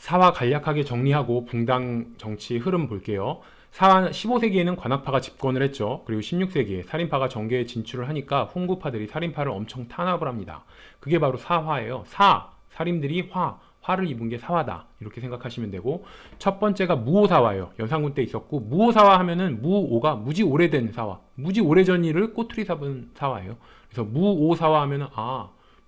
사화 간략하게 정리하고 붕당 정치 흐름 볼게요. 15세기에는 관학파가 집권을 했죠. 그리고 16세기에 살인파가 정계에 진출을 하니까 훈구파들이 살인파를 엄청 탄압을 합니다. 그게 바로 사화예요. 살인들이 화를 입은 게 사화다. 이렇게 생각하시면 되고, 첫 번째가 무오사화예요. 연산군 때 있었고, 무오사화 하면은 무오가 무지 오래된 사화, 무지 오래전 일을 꼬투리 잡은 사화예요. 그래서 무오사화 하면은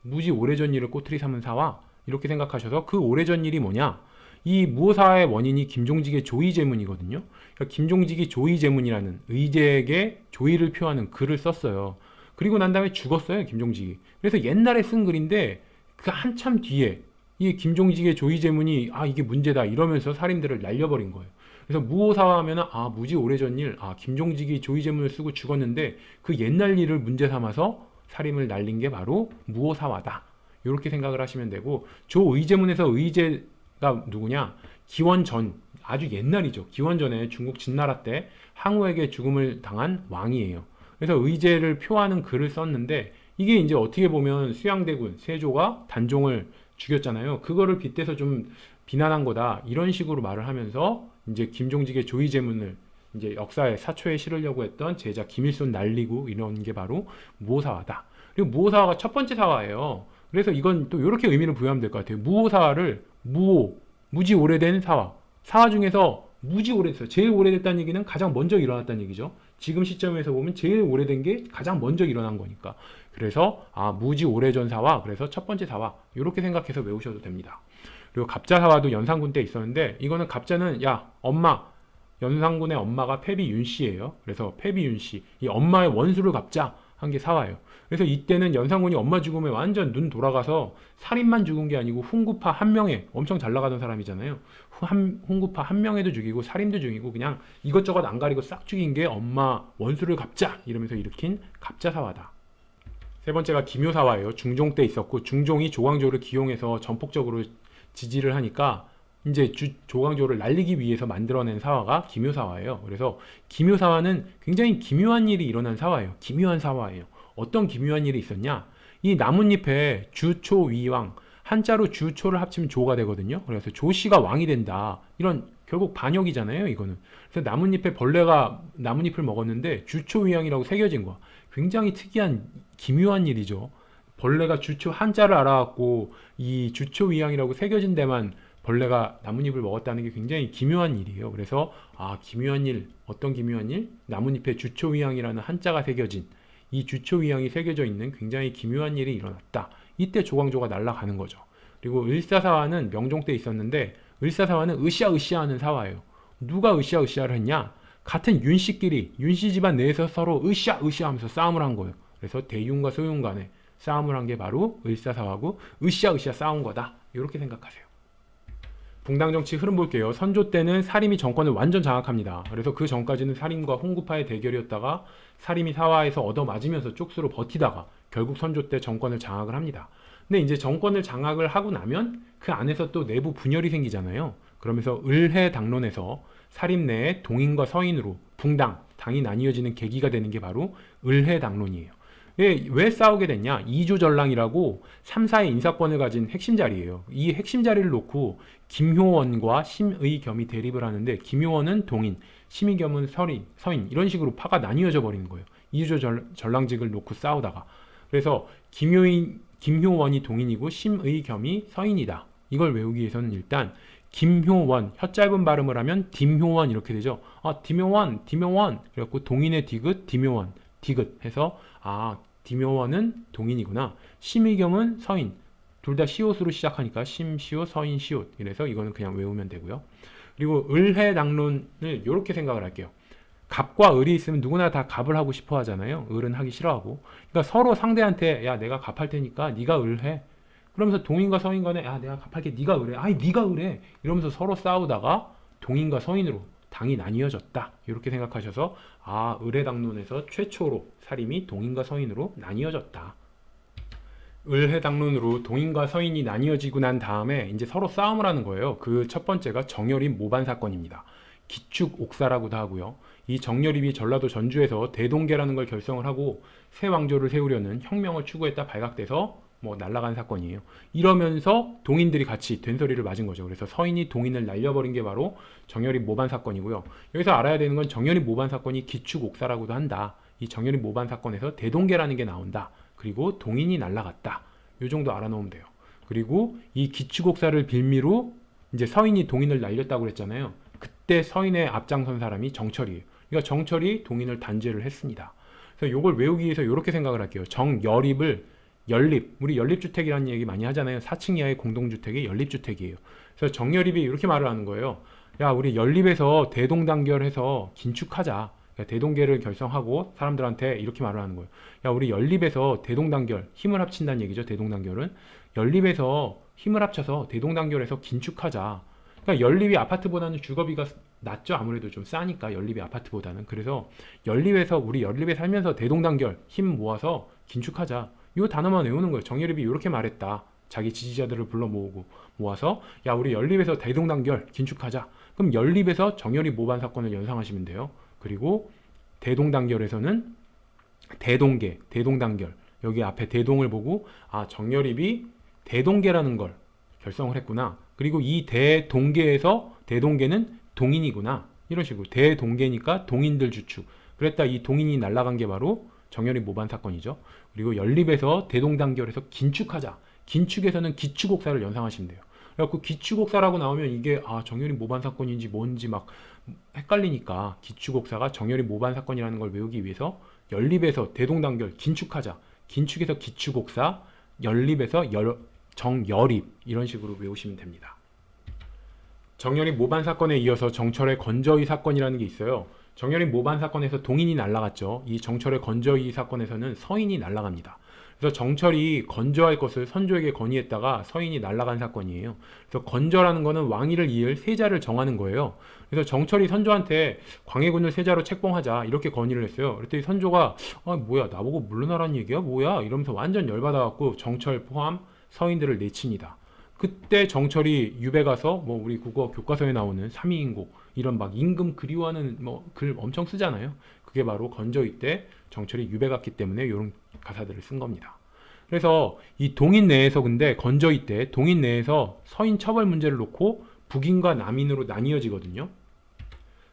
무지 오래전 일을 꼬투리 삼은 사화, 이렇게 생각하셔서 그 오래전 일이 뭐냐? 이 무오사의 원인이 김종직의 조의제문이거든요. 그러니까 김종직이 조의제문이라는 의제에게 조의를 표하는 글을 썼어요. 그리고 난 다음에 죽었어요, 김종직이. 그래서 옛날에 쓴 글인데 그 한참 뒤에 이 김종직의 조의제문이 이게 문제다 이러면서 살인들을 날려버린 거예요. 그래서 무오사화 하면은 무지 오래전 일, 김종직이 조의제문을 쓰고 죽었는데 그 옛날 일을 문제 삼아서 살인을 날린 게 바로 무오사화다. 이렇게 생각을 하시면 되고, 조의제문에서 의제가 누구냐? 기원전, 아주 옛날이죠. 기원전에 중국 진나라 때 항우에게 죽음을 당한 왕이에요. 그래서 의제를 표하는 글을 썼는데, 이게 이제 어떻게 보면 수양대군 세조가 단종을 죽였잖아요. 그거를 빗대서 좀 비난한 거다, 이런 식으로 말을 하면서 이제 김종직의 조의제문을 이제 역사의 사초에 실으려고 했던 제자 김일손 날리고, 이런 게 바로 무오사화다. 그리고 무오사화가 첫 번째 사화예요. 그래서 이건 또 이렇게 의미를 부여하면 될 것 같아요. 무오사화를 무지 오래된 사화 중에서 무지 오래됐어요. 제일 오래됐다는 얘기는 가장 먼저 일어났다는 얘기죠. 지금 시점에서 보면 제일 오래된 게 가장 먼저 일어난 거니까. 그래서 무지 오래전 사화, 그래서 첫 번째 사화, 이렇게 생각해서 외우셔도 됩니다. 그리고 갑자사화도 연산군 때 있었는데, 이거는 갑자는 엄마, 연산군의 엄마가 패비 윤씨예요. 그래서 패비 윤씨, 이 엄마의 원수를 갚자 한 게 사화예요. 그래서 이때는 연산군이 엄마 죽음에 완전 눈 돌아가서 살인만 죽은 게 아니고 훈구파 한 명에, 엄청 잘 나가던 사람이잖아요. 훈구파 한 명에도 죽이고 살인도 죽이고 그냥 이것저것 안 가리고 싹 죽인 게 엄마 원수를 갚자 이러면서 일으킨 갑자사화다. 세 번째가 기묘사화예요. 중종 때 있었고, 중종이 조광조를 기용해서 전폭적으로 지지를 하니까 이제 조광조를 날리기 위해서 만들어낸 사화가 기묘사화예요. 그래서 기묘사화는 굉장히 기묘한 일이 일어난 사화예요. 기묘한 사화예요. 어떤 기묘한 일이 있었냐? 이 나뭇잎에 주초위왕, 한자로 주초를 합치면 조가 되거든요. 그래서 조씨가 왕이 된다. 이런 결국 반역이잖아요, 이거는. 그래서 나뭇잎에 벌레가 나뭇잎을 먹었는데 주초위왕이라고 새겨진 거야. 굉장히 특이한 기묘한 일이죠. 벌레가 주초 한자를 알아갖고 이 주초위왕이라고 새겨진 데만 벌레가 나뭇잎을 먹었다는 게 굉장히 기묘한 일이에요. 그래서 기묘한 일, 어떤 기묘한 일? 나뭇잎에 주초위왕이라는 한자가 새겨진, 이 주초위왕이 새겨져 있는 굉장히 기묘한 일이 일어났다. 이때 조광조가 날아가는 거죠. 그리고 을사사화는 명종 때 있었는데, 을사사화는 으쌰으쌰 하는 사화예요. 누가 으쌰으쌰를 했냐? 같은 윤씨끼리, 윤씨 집안 내에서 서로 으쌰으쌰 하면서 싸움을 한 거예요. 그래서 대윤과 소윤 간에 싸움을 한 게 바로 을사사화고, 으쌰으쌰 싸운 거다. 이렇게 생각하세요. 붕당정치 흐름 볼게요. 선조 때는 사림이 정권을 완전 장악합니다. 그래서 그 전까지는 사림과 홍구파의 대결이었다가 사림이 사화에서 얻어맞으면서 쪽수로 버티다가 결국 선조 때 정권을 장악을 합니다. 근데 이제 정권을 장악을 하고 나면 그 안에서 또 내부 분열이 생기잖아요. 그러면서 을해당론에서 사림 내에 동인과 서인으로 당이 나뉘어지는 계기가 되는 게 바로 을해당론이에요. 왜 싸우게 됐냐? 이조전랑이라고 3사의 인사권을 가진 핵심 자리예요. 이 핵심 자리를 놓고 김효원과 심의겸이 대립을 하는데, 김효원은 동인, 심의겸은 서인, 이런 식으로 파가 나뉘어져 버리는 거예요. 이조전랑직을 놓고 싸우다가. 그래서 김효원이 동인이고 심의겸이 서인이다. 이걸 외우기 위해서는 일단 김효원, 혀 짧은 발음을 하면 dim효원 이렇게 되죠. dim효원. 그래갖고 동인의 디귿, dim효원, 디귿 해서 디묘원은 동인이구나. 심의겸은 서인. 둘 다 시옷으로 시작하니까 심시옷, 서인 시옷. 이래서 이거는 그냥 외우면 되고요. 그리고 을해당론을 이렇게 생각을 할게요. 갑과 을이 있으면 누구나 다 갑을 하고 싶어 하잖아요. 을은 하기 싫어하고. 그러니까 서로 상대한테 내가 갑할 테니까 네가 을해. 그러면서 동인과 서인 간에 내가 갑할게, 네가 을해. 네가 을해. 이러면서 서로 싸우다가 동인과 서인으로 당이 나뉘어졌다. 이렇게 생각하셔서 을해당론에서 최초로 사림이 동인과 서인으로 나뉘어졌다. 을해당론으로 동인과 서인이 나뉘어지고 난 다음에 이제 서로 싸움을 하는 거예요. 그 첫 번째가 정열입 모반 사건입니다. 기축 옥사라고도 하고요. 이 정열입이 전라도 전주에서 대동계라는 걸 결성을 하고 새 왕조를 세우려는 혁명을 추구했다 발각돼서 뭐 날아간 사건이에요. 이러면서 동인들이 같이 된소리를 맞은 거죠. 그래서 서인이 동인을 날려버린 게 바로 정열입 모반 사건이고요. 여기서 알아야 되는 건 정열입 모반 사건이 기축옥사라고도 한다. 이 정열입 모반 사건에서 대동계라는 게 나온다. 그리고 동인이 날아갔다. 이 정도 알아놓으면 돼요. 그리고 이 기축옥사를 빌미로 이제 서인이 동인을 날렸다고 그랬잖아요. 그때 서인의 앞장선 사람이 정철이에요. 그러니까 정철이 동인을 단죄를 했습니다. 그래서 이걸 외우기 위해서 이렇게 생각을 할게요. 정열입을 연립, 우리 연립주택이라는 얘기 많이 하잖아요. 4층 이하의 공동주택이 연립주택이에요. 그래서 정열입이 이렇게 말을 하는 거예요. 야, 우리 연립해서 대동단결해서 긴축하자. 그러니까 대동계를 결성하고 사람들한테 이렇게 말을 하는 거예요. 야, 우리 연립해서 대동단결, 힘을 합친다는 얘기죠. 대동단결은. 연립해서 힘을 합쳐서 대동단결해서 긴축하자. 그러니까 연립이 아파트보다는 주거비가 낮죠. 아무래도 좀 싸니까 연립이 아파트보다는. 그래서 연립해서 우리 연립에 살면서 대동단결 힘 모아서 긴축하자. 이 단어만 외우는 거예요. 정열입이 이렇게 말했다. 자기 지지자들을 불러 모으고 모아서 야, 우리 연립에서 대동단결 긴축하자. 그럼 연립에서 정열입 모반 사건을 연상하시면 돼요. 그리고 대동단결에서는 대동계, 대동단결. 여기 앞에 대동을 보고 아, 정열입이 대동계라는 걸 결성을 했구나. 그리고 이 대동계에서 대동계는 동인이구나. 이런 식으로 대동계니까 동인들 주축. 그랬다 이 동인이 날아간 게 바로 정열입 모반 사건이죠. 그리고 연립에서 대동단결해서 긴축하자. 긴축에서는 기축옥사를 연상하시면 돼요. 그래갖고 기축옥사라고 나오면 이게 아, 정열입 모반 사건인지 뭔지 막 헷갈리니까 기축옥사가 정열입 모반 사건이라는 걸 외우기 위해서 연립에서 대동단결 긴축하자. 긴축에서 기축옥사, 연립에서 정열입 이런 식으로 외우시면 됩니다. 정열입 모반 사건에 이어서 정철의 건저위 사건이라는 게 있어요. 정열입 모반 사건에서 동인이 날아갔죠. 이 정철의 건저위 사건에서는 서인이 날아갑니다. 그래서 정철이 건저할 것을 선조에게 건의했다가 서인이 날아간 사건이에요. 그래서 건저라는 거는 왕위를 이을 세자를 정하는 거예요. 그래서 정철이 선조한테 광해군을 세자로 책봉하자 이렇게 건의를 했어요. 그랬더니 선조가 아, 뭐야 나보고 물러나라는 얘기야? 뭐야? 이러면서 완전 열받아갖고 정철 포함 서인들을 내칩니다. 그때 정철이 유배 가서 뭐 우리 국어 교과서에 나오는 삼위인곡 이런 막 임금 그리워하는 뭐 글 엄청 쓰잖아요. 그게 바로 건조위 때 정철이 유배 갔기 때문에 이런 가사들을 쓴 겁니다. 그래서 이 동인 내에서 근데 건조위 때 동인 내에서 서인 처벌 문제를 놓고 북인과 남인으로 나뉘어지거든요.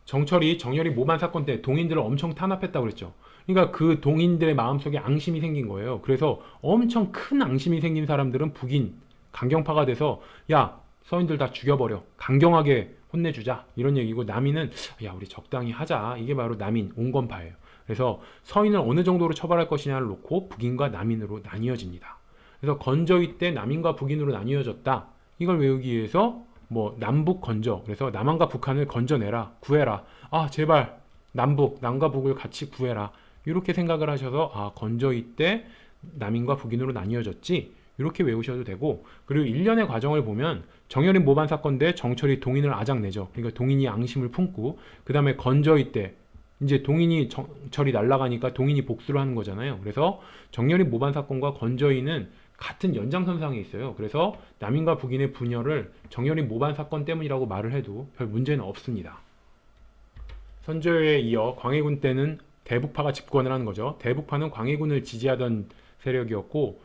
정철이 정열이 모반 사건 때 동인들을 엄청 탄압했다고 그랬죠. 그러니까 그 동인들의 마음속에 앙심이 생긴 거예요. 그래서 엄청 큰 앙심이 생긴 사람들은 북인 강경파가 돼서 야 서인들 다 죽여버려 강경하게 혼내주자 이런 얘기고 남인은 야 우리 적당히 하자 이게 바로 남인 온건파예요. 그래서 서인을 어느 정도로 처벌할 것이냐를 놓고 북인과 남인으로 나뉘어집니다. 그래서 건저위 때 남인과 북인으로 나뉘어졌다. 이걸 외우기 위해서 뭐 남북 건저 그래서 남한과 북한을 건져내라 구해라 아 제발 남과 북을 같이 구해라 이렇게 생각을 하셔서 아 건저위 때 남인과 북인으로 나뉘어졌지 이렇게 외우셔도 되고 그리고 1년의 과정을 보면 정열입 모반 사건 때 정철이 동인을 아작내죠. 그러니까 동인이 앙심을 품고 그 다음에 건저위 때 이제 동인이 정철이 날아가니까 동인이 복수를 하는 거잖아요. 그래서 정열입 모반 사건과 건저위는 같은 연장선상에 있어요. 그래서 남인과 북인의 분열을 정열입 모반 사건 때문이라고 말을 해도 별 문제는 없습니다. 선조에 이어 광해군 때는 대북파가 집권을 하는 거죠. 대북파는 광해군을 지지하던 세력이었고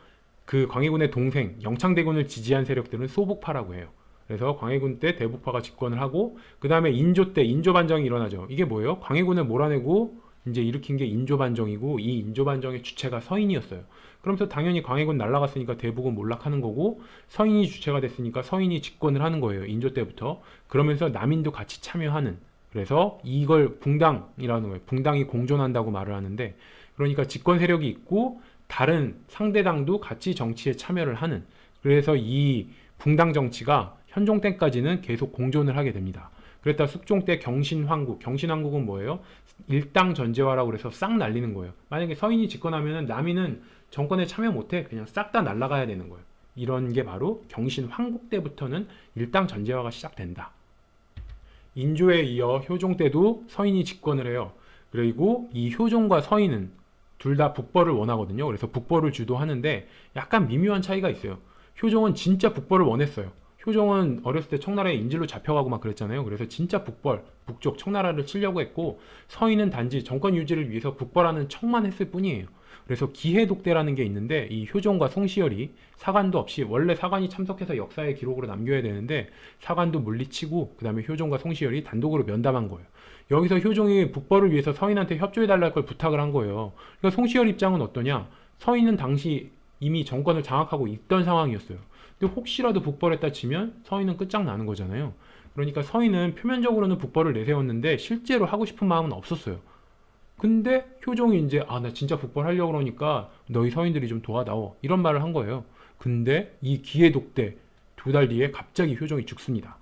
그 광해군의 동생 영창대군을 지지한 세력들은 소북파라고 해요. 그래서 광해군 때 대북파가 집권을 하고 그 다음에 인조 때 인조반정이 일어나죠. 이게 뭐예요? 광해군을 몰아내고 이제 일으킨 게 인조반정이고 이 인조반정의 주체가 서인이었어요. 그러면서 당연히 광해군 날아갔으니까 대북은 몰락하는 거고 서인이 주체가 됐으니까 서인이 집권을 하는 거예요. 인조 때부터. 그러면서 남인도 같이 참여하는 그래서 이걸 붕당이라는 거예요. 붕당이 공존한다고 말을 하는데 그러니까 집권 세력이 있고 다른 상대당도 같이 정치에 참여를 하는 그래서 이 붕당 정치가 현종 때까지는 계속 공존을 하게 됩니다. 그랬다 숙종 때 경신황국, 경신황국은 뭐예요? 일당 전제화라고 그래서 싹 날리는 거예요. 만약에 서인이 집권하면 남인은 정권에 참여 못해 그냥 싹 다 날아가야 되는 거예요. 이런 게 바로 경신황국 때부터는 일당 전제화가 시작된다. 인조에 이어 효종 때도 서인이 집권을 해요. 그리고 이 효종과 서인은 둘 다 북벌을 원하거든요. 그래서 북벌을 주도하는데 약간 미묘한 차이가 있어요. 효종은 진짜 북벌을 원했어요. 효종은 어렸을 때 청나라에 인질로 잡혀가고 막 그랬잖아요. 그래서 진짜 북벌, 북쪽 청나라를 치려고 했고 서인은 단지 정권 유지를 위해서 북벌하는 척만 했을 뿐이에요. 그래서 기해독대라는 게 있는데 이 효종과 송시열이 사관도 없이 원래 사관이 참석해서 역사의 기록으로 남겨야 되는데 사관도 물리치고 그 다음에 효종과 송시열이 단독으로 면담한 거예요. 여기서 효종이 북벌을 위해서 서인한테 협조해달랄 걸 부탁을 한 거예요. 그러니까 송시열 입장은 어떠냐? 서인은 당시 이미 정권을 장악하고 있던 상황이었어요. 근데 혹시라도 북벌했다 치면 서인은 끝장나는 거잖아요. 그러니까 서인은 표면적으로는 북벌을 내세웠는데 실제로 하고 싶은 마음은 없었어요. 근데 효종이 이제 나 진짜 북벌하려고 그러니까 너희 서인들이 좀 도와다오 이런 말을 한 거예요. 근데 이 기해독대 2달 뒤에 갑자기 효종이 죽습니다.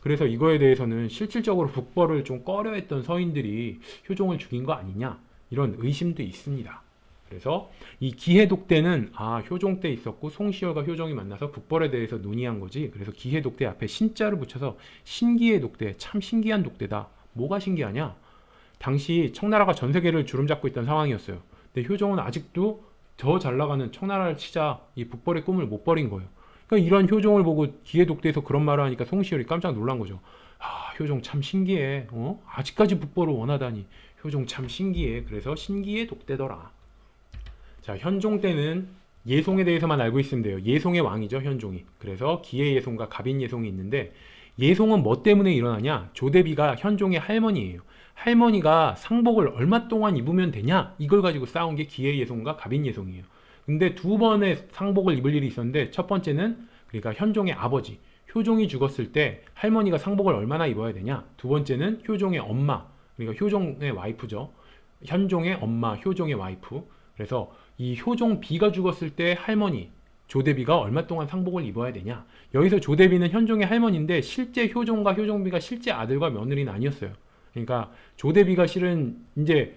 그래서 이거에 대해서는 실질적으로 북벌을 좀 꺼려했던 서인들이 효종을 죽인 거 아니냐 이런 의심도 있습니다. 그래서 이 기해독대는 효종 때 있었고 송시열과 효종이 만나서 북벌에 대해서 논의한 거지. 그래서 기해독대 앞에 신자를 붙여서 신기해독대, 참 신기한 독대다. 뭐가 신기하냐? 당시 청나라가 전 세계를 주름잡고 있던 상황이었어요. 근데 효종은 아직도 더 잘 나가는 청나라를 치자 이 북벌의 꿈을 못 버린 거예요. 그러니까 이런 효종을 보고 기해독대에서 그런 말을 하니까 송시열이 깜짝 놀란 거죠. 효종 참 신기해. 아직까지 북벌을 원하다니. 효종 참 신기해. 그래서 신기해 독대더라. 자, 현종 때는 예송에 대해서만 알고 있으면 돼요. 예송의 왕이죠, 현종이. 그래서 기해예송과 갑인예송이 있는데 예송은 뭐 때문에 일어나냐? 조대비가 현종의 할머니예요. 할머니가 상복을 얼마 동안 입으면 되냐? 이걸 가지고 싸운 게 기해예송과 갑인예송이에요. 근데 두 번의 상복을 입을 일이 있었는데 첫 번째는 그러니까 현종의 아버지 효종이 죽었을 때 할머니가 상복을 얼마나 입어야 되냐? 두 번째는 효종의 엄마 그러니까 효종의 와이프죠. 현종의 엄마 효종의 와이프. 그래서 이 효종 비가 죽었을 때 할머니 조대비가 얼마 동안 상복을 입어야 되냐? 여기서 조대비는 현종의 할머니인데 실제 효종과 효종비가 실제 아들과 며느리는 아니었어요. 그러니까 조대비가 실은 이제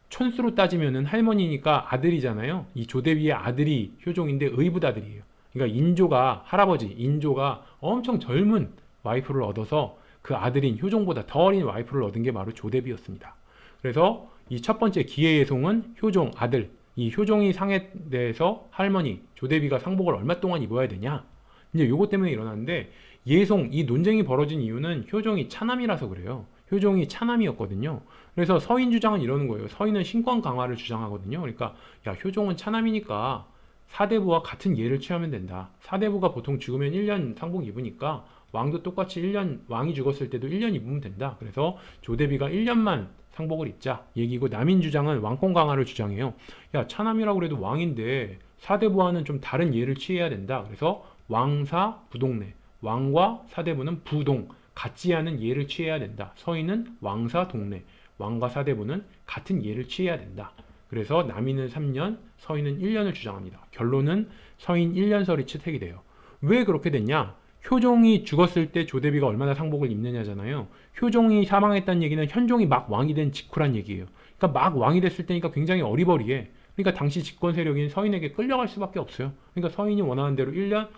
촌수로 따지면은 할머니니까 아들이잖아요. 이 조대비의 아들이 효종인데 의붓 아들이에요. 그러니까 인조가 할아버지 인조가 엄청 젊은 와이프를 얻어서 그 아들인 효종보다 더 어린 와이프를 얻은 게 바로 조대비였습니다. 그래서 이 첫 번째 기해예송은 효종 아들 이 효종이 상에 대해서 할머니 조대비가 상복을 얼마 동안 입어야 되냐 이제 요것 때문에 일어났는데 예송 이 논쟁이 벌어진 이유는 효종이 차남이라서 그래요. 효종이 차남이었거든요. 그래서 서인 주장은 이러는 거예요. 서인은 신권 강화를 주장하거든요. 그러니까 야 효종은 차남이니까 사대부와 같은 예를 취하면 된다. 사대부가 보통 죽으면 1년 상복 입으니까 왕도 똑같이 1년 왕이 죽었을 때도 1년 입으면 된다. 그래서 조대비가 1년만 상복을 입자 얘기고 남인 주장은 왕권 강화를 주장해요. 야 차남이라고 그래도 왕인데 사대부와는 좀 다른 예를 취해야 된다. 그래서 왕사 부동내 왕과 사대부는 부동 같지 않은 예를 취해야 된다. 서인은 왕사 동내 왕과 사대부는 같은 예를 취해야 된다. 그래서 남인은 3년 서인은 1년을 주장합니다. 결론은 서인 1년설이 채택이 돼요. 왜 그렇게 됐냐? 효종이 죽었을 때 조대비가 얼마나 상복을 입느냐잖아요. 효종이 사망했다는 얘기는 현종이 막 왕이 된 직후란 얘기예요. 그러니까 막 왕이 됐을 때니까 굉장히 어리버리해. 그러니까 당시 집권 세력인 서인에게 끌려갈 수밖에 없어요. 그러니까 서인이 원하는 대로 1년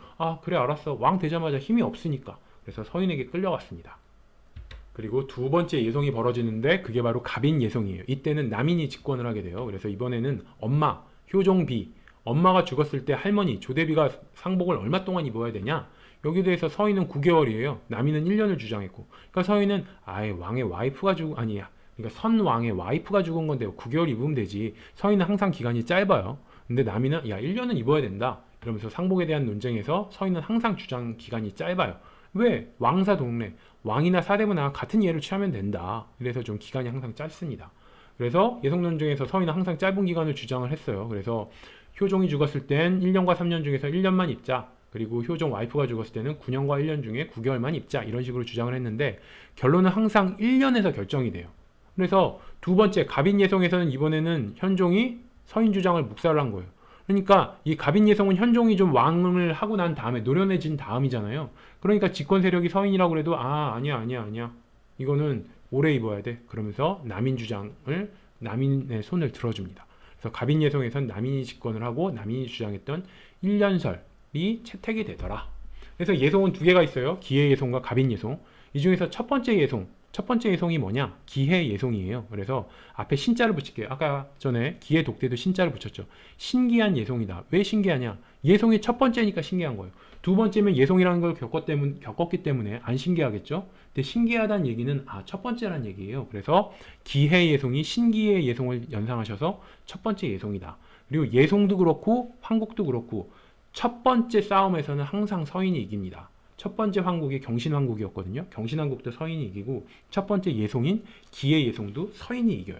그래 알았어 왕 되자마자 힘이 없으니까 그래서 서인에게 끌려갔습니다. 그리고 두 번째 예송이 벌어지는데 그게 바로 갑인 예송이에요. 이때는 남인이 집권을 하게 돼요. 그래서 이번에는 엄마 효종비 엄마가 죽었을 때 할머니 조대비가 상복을 얼마 동안 입어야 되냐? 여기에 대해서 서인은 9개월이에요. 남인은 1년을 주장했고. 그러니까 서인은 왕의 와이프가 아니야. 그러니까 선왕의 와이프가 죽은 건데 9개월 입으면 되지. 서인은 항상 기간이 짧아요. 근데 남인은 1년은 입어야 된다. 그러면서 상복에 대한 논쟁에서 서인은 항상 주장 기간이 짧아요. 왜? 왕사 동네 왕이나 사대부나 같은 예를 취하면 된다. 그래서 좀 기간이 항상 짧습니다. 그래서 예송 논쟁에서 서인은 항상 짧은 기간을 주장을 했어요. 그래서 효종이 죽었을 땐 1년과 3년 중에서 1년만 입자. 그리고 효종 와이프가 죽었을 때는 9년과 1년 중에 9개월만 입자. 이런 식으로 주장을 했는데 결론은 항상 1년에서 결정이 돼요. 그래서 두 번째 갑인예송에서는 이번에는 현종이 서인 주장을 묵살을 한 거예요. 그러니까 이 갑인예송은 현종이 좀 왕을 하고 난 다음에 노련해진 다음이잖아요. 그러니까 집권 세력이 서인이라고 그래도 아니야 이거는 오래 입어야 돼. 그러면서 남인 주장을 남인의 손을 들어줍니다. 그래서 갑인예송에선 남인이 집권을 하고 남인이 주장했던 1년설이 채택이 되더라. 그래서 예송은 두 개가 있어요. 기해예송과 갑인예송. 이 중에서 첫 번째 예송이 뭐냐? 기해예송이에요. 그래서 앞에 신자를 붙일게요. 아까 전에 기해독대도 신자를 붙였죠. 신기한 예송이다. 왜 신기하냐? 예송이 첫 번째니까 신기한 거예요. 두 번째면 예송이라는 걸 겪었기 때문에 안 신기하겠죠? 근데 신기하다는 얘기는 첫 번째란 얘기예요. 그래서 기해예송이 신기의 예송을 연상하셔서 첫 번째 예송이다. 그리고 예송도 그렇고 황국도 그렇고 첫 번째 싸움에서는 항상 서인이 이깁니다. 첫 번째 황국이 경신황국이었거든요. 경신황국도 서인이 이기고 첫 번째 예송인 기해예송도 서인이 이겨요.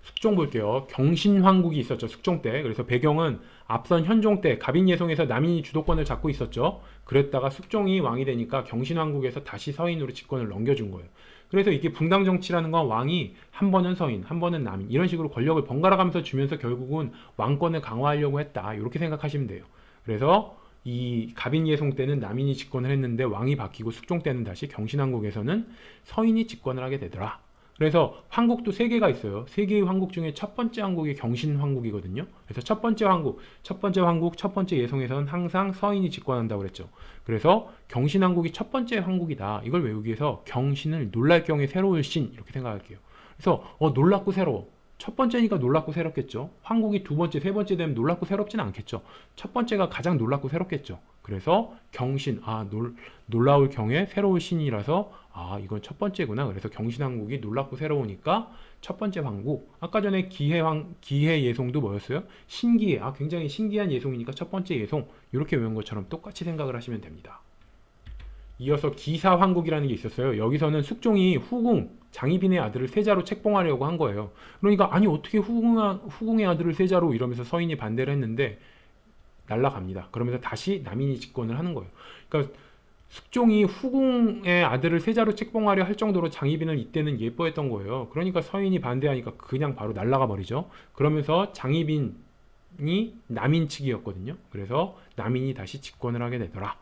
숙종 볼게요. 경신황국이 있었죠. 숙종 때. 그래서 배경은 앞선 현종 때 갑인예송에서 남인이 주도권을 잡고 있었죠. 그랬다가 숙종이 왕이 되니까 경신황국에서 다시 서인으로 집권을 넘겨준 거예요. 그래서 이게 붕당 정치라는 건 왕이 한 번은 서인, 한 번은 남인 이런 식으로 권력을 번갈아 가면서 주면서 결국은 왕권을 강화하려고 했다. 이렇게 생각하시면 돼요. 그래서 이 갑인예송 때는 남인이 집권을 했는데 왕이 바뀌고 숙종 때는 다시 경신왕국에서는 서인이 집권을 하게 되더라. 그래서 황국도 세 개가 있어요. 세 개의 황국 중에 첫 번째 황국이 경신황국이거든요. 그래서 첫 번째 황국, 첫 번째 예송에서는 항상 서인이 집권한다고 그랬죠. 그래서 경신왕국이 첫 번째 황국이다. 이걸 외우기 위해서 경신을 놀랄 경우에 새로울 신 이렇게 생각할게요. 그래서 놀랍고 새로워. 첫 번째니까 놀랍고 새롭겠죠. 황국이 두 번째, 세 번째 되면 놀랍고 새롭지는 않겠죠. 첫 번째가 가장 놀랍고 새롭겠죠. 그래서 경신, 놀라울 경에 새로울 신이라서 이건 첫 번째구나. 그래서 경신왕국이 놀랍고 새로우니까 첫 번째 황국. 아까 전에 기해 예송도 뭐였어요? 신기해. 굉장히 신기한 예송이니까 첫 번째 예송. 이렇게 외운 것처럼 똑같이 생각을 하시면 됩니다. 이어서 기사황국이라는 게 있었어요. 여기서는 숙종이 후궁, 장희빈의 아들을 세자로 책봉하려고 한 거예요. 그러니까 아니 어떻게 후궁의 아들을 세자로 이러면서 서인이 반대를 했는데 날라갑니다. 그러면서 다시 남인이 집권을 하는 거예요. 그러니까 숙종이 후궁의 아들을 세자로 책봉하려 할 정도로 장희빈을 이때는 예뻐했던 거예요. 그러니까 서인이 반대하니까 그냥 바로 날라가 버리죠. 그러면서 장희빈이 남인 측이었거든요. 그래서 남인이 다시 집권을 하게 되더라.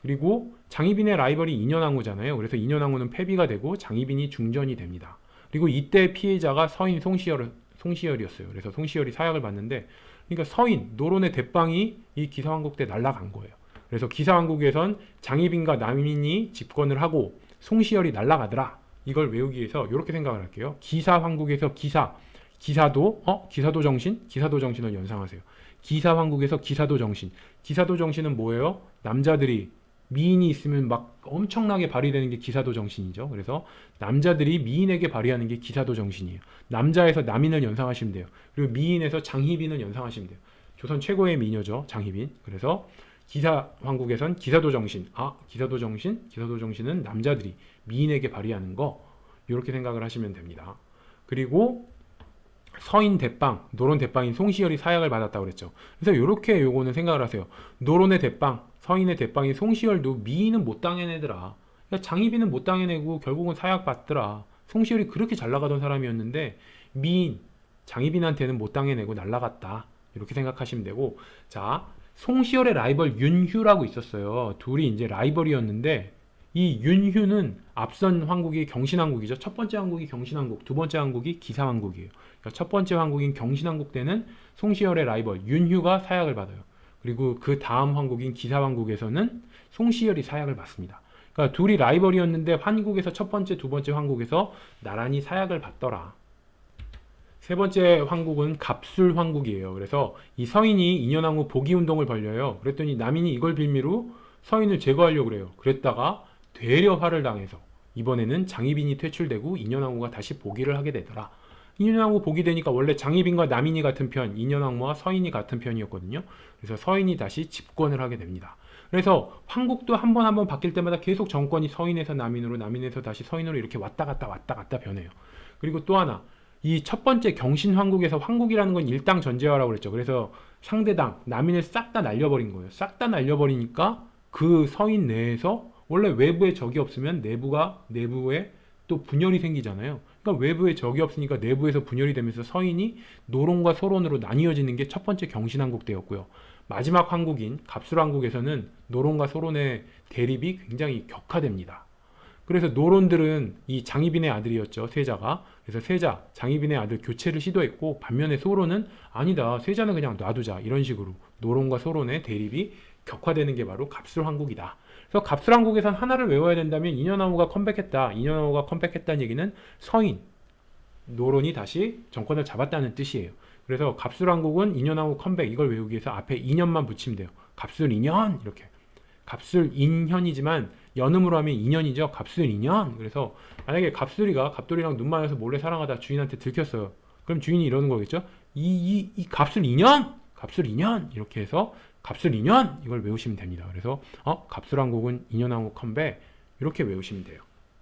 그리고 장희빈의 라이벌이 인현왕후잖아요. 그래서 인현왕후는 패비가 되고 장희빈이 중전이 됩니다. 그리고 이때 피해자가 서인 송시열이었어요. 그래서 송시열이 사약을 받는데, 그러니까 서인 노론의 대빵이 이 기사왕국 때 날아간 거예요. 그래서 기사왕국에선 장희빈과 남인이 집권을 하고 송시열이 날아가더라. 이걸 외우기 위해서 이렇게 생각을 할게요. 기사왕국에서 기사도 정신을 연상하세요. 기사왕국에서 기사도 정신은 뭐예요? 남자들이 미인이 있으면 막 엄청나게 발휘되는 게 기사도 정신이죠. 그래서 남자들이 미인에게 발휘하는 게 기사도 정신이에요. 남자에서 남인을 연상하시면 돼요. 그리고 미인에서 장희빈을 연상하시면 돼요. 조선 최고의 미녀죠, 장희빈. 그래서 기사왕국에선 기사도 정신은 남자들이 미인에게 발휘하는 거, 이렇게 생각을 하시면 됩니다. 그리고 서인 대빵, 노론 대빵인 송시열이 사약을 받았다고 그랬죠. 그래서 이렇게 요거는 생각을 하세요. 노론의 대빵, 서인의 대빵인 송시열도 미인은 못 당해내더라. 장희빈은 못 당해내고 결국은 사약 받더라. 송시열이 그렇게 잘 나가던 사람이었는데 미인, 장희빈한테는 못 당해내고 날라갔다. 이렇게 생각하시면 되고, 자, 송시열의 라이벌 윤휴라고 있었어요. 둘이 이제 라이벌이었는데 이 윤휴는 앞선 황국이 경신왕국이죠. 첫 번째 황국이 경신왕국, 두 번째 황국이 기사왕국이에요. 그러니까 첫 번째 황국인 경신왕국 때는 송시열의 라이벌 윤휴가 사약을 받아요. 그리고 그 다음 황국인 기사왕국에서는 송시열이 사약을 받습니다. 그러니까 둘이 라이벌이었는데 한국에서 첫 번째, 두 번째 황국에서 나란히 사약을 받더라. 세 번째 황국은 갑술황국이에요. 그래서 이 서인이 인현왕후 복위운동을 벌려요. 그랬더니 남인이 이걸 빌미로 서인을 제거하려고 그래요. 그랬다가 되려 화를 당해서 이번에는 장희빈이 퇴출되고 인현왕후가 다시 복위를 하게 되더라. 인현왕후 복위 되니까 원래 장희빈과 남인이 같은 편, 인현왕후와 서인이 같은 편이었거든요. 그래서 서인이 다시 집권을 하게 됩니다. 그래서 황국도 한 번 바뀔 때마다 계속 정권이 서인에서 남인으로, 남인에서 다시 서인으로 이렇게 왔다 갔다 변해요. 그리고 또 하나, 이 첫 번째 경신황국에서 황국이라는 건 일당 전제화라고 그랬죠. 그래서 상대당, 남인을 싹 다 날려버린 거예요. 싹 다 날려버리니까 그 서인 내에서 원래 외부에 적이 없으면 내부에 또 분열이 생기잖아요. 그러니까 외부에 적이 없으니까 내부에서 분열이 되면서 서인이 노론과 소론으로 나뉘어지는 게 첫 번째 경신황국 때였고요. 마지막 황국인 갑술황국에서는 노론과 소론의 대립이 굉장히 격화됩니다. 그래서 노론들은 이 장희빈의 아들이었죠, 세자가. 그래서 세자, 장희빈의 아들 교체를 시도했고, 반면에 소론은 아니다, 세자는 그냥 놔두자, 이런 식으로 노론과 소론의 대립이 격화되는 게 바로 갑술황국이다. 그래서 갑술황국에선 하나를 외워야 된다면 인현왕후가 컴백했다. 인현왕후가 컴백했다는 얘기는 서인, 노론이 다시 정권을 잡았다는 뜻이에요. 그래서 갑술왕국은 인현왕후 컴백, 이걸 외우기 위해서 앞에 인현만 붙이면 돼요. 갑술인현, 이렇게. 갑술인현이지만 연음으로 하면 인현이죠. 갑술인현. 그래서 만약에 갑돌이랑 눈 맞아서 몰래 사랑하다 주인한테 들켰어요. 그럼 주인이 이러는 거겠죠. 이 갑술 2년? 갑술 2년? 이렇게 해서 갑술 2년? 이걸 외우시면 됩니다. 그래서 갑술한국은 2년 한국 컴백 이렇게 외우시면 돼요.